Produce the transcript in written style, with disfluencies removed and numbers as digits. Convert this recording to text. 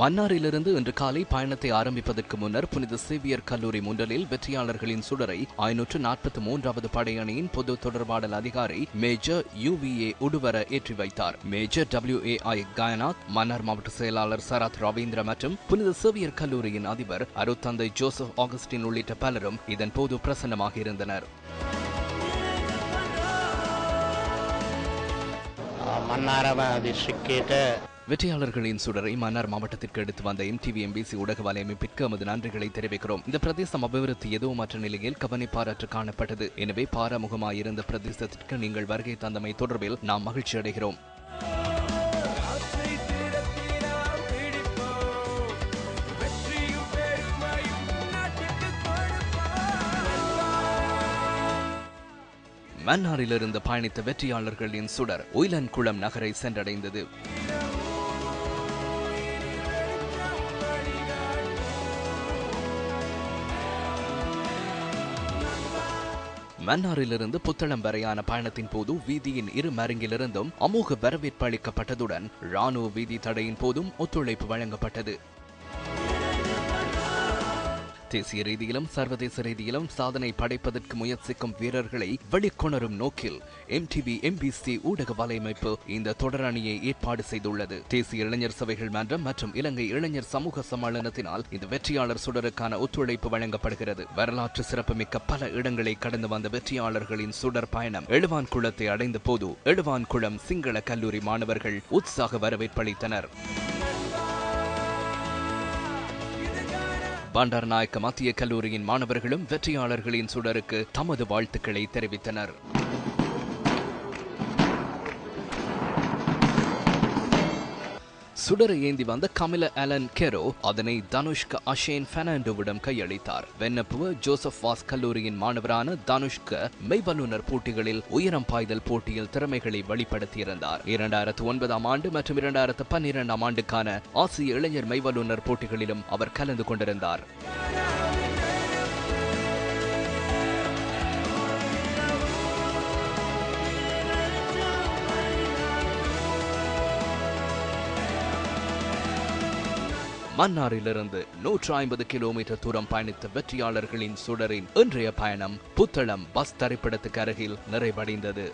மன்னாரிலிருந்து இன்று காலை பயணத்தை ஆரம்பிப்பதற்கு முன்னர் புனித சேவியர் கல்லூரி முன்றலில் வெற்றியாளர்களின் சுடரை 543வது படையணியின் பொது தொடர்பாடல் அதிகாரி மேஜர் UVA உடுவர ஏற்றி வைத்தார். மேஜர் WAI கயநாத், மன்னார் மாவட்ட செயலாளர் சரத் ரவீந்திர மற்றும் புனித சேவியர் கல்லூரியின் அதிபர் அருட்தந்தை ஜோசப் ஆகஸ்டின் உள்ளிட்ட பலரும் இதன் போது பிரசன்னமாக இருந்தனர். வெற்றியாளர்களின் சுடரை மன்னார் மாவட்டத்திற்கு எடுத்து வந்த MTV MBC ஊடக வலையமைப்பிற்கு எமது நன்றிகளை தெரிவிக்கிறோம். இந்த பிரதேசம் அபிவிருத்தி எதுவுமற்ற நிலையில் கவனிப்பாரற்று காணப்பட்டது. எனவே பாராமுகமாயிருந்த பிரதேசத்திற்கு நீங்கள் வருகை தந்தமை தொடர்பில் நாம் மகிழ்ச்சி அடைகிறோம். மன்னாரிலிருந்து பயணித்த வெற்றியாளர்களின் சுடர் உயிலன்குளம் நகரை சென்றடைந்தது. மன்னாரிலிருந்து புத்தளம் வரையான பயணத்தின் போது வீதியின் இரு மருங்கிலிருந்தும் அமோக வரவேற்பு அளிக்கப்பட்டதுடன் ராணுவ வீதி தடையின் போதும் ஒத்துழைப்பு வழங்கப்பட்டது. தேசிய ரீதியிலும் சர்வதேச ரீதியிலும் சாதனை படைப்பதற்கு முயற்சிக்கும் வீரர்களை வெளிக்கொணரும் நோக்கில் MTV MBC ஊடக வலையமைப்பு இந்த தொடரணியை ஏற்பாடு செய்துள்ளது. தேசிய இளைஞர் சபைகள் மன்றம் மற்றும் இலங்கை இளைஞர் சமூக சம்மேளனத்தினால் இந்த வெற்றியாளர் சுடருக்கான ஒத்துழைப்பு வழங்கப்படுகிறது. வரலாற்று சிறப்புமிக்க பல இடங்களை கடந்து வந்த வெற்றியாளர்களின் சுடர் பயணம் எழுவான்குளத்தை அடைந்த போது எழுவான்குளம் சிங்கள கல்லூரி மாணவர்கள் உற்சாக வரவேற்பளித்தனர். பண்டாரநாயக்க மத்திய கல்லூரியின் மாணவர்களும் வெற்றியாளர்களின் சுடருக்கு தமது வாழ்த்துக்களை தெரிவித்தனர். சுடரை ஏந்தி வந்த கமில அலன் கெரோ அதனை தனுஷ்க அஷேன் பெர்னாண்டோவிடம் கையளித்தார். வென்னப்புவ ஜோசப் வாஸ் கல்லூரியின் மாணவரான தனுஷ்க மெய்வல்லுநர் போட்டிகளில் உயரம் பாய்தல் போட்டியில் திறமைகளை வெளிப்படுத்தியிருந்தார். 2009ஆம் ஆண்டு மற்றும் 2012ஆம் ஆண்டுக்கான ஆசிய இளைஞர் மெய்வல்லுநர் போட்டிகளிலும் அவர் கலந்து கொண்டிருந்தார். மன்னாரிலிருந்து 150 கிலோமீட்டர் தூரம் பயணித்த வெற்றியாளர்களின் சுடரின் இன்றைய பயணம் புத்தளம் பஸ் தரிப்பிடத்துக்கு அருகில் நிறைவடைந்தது.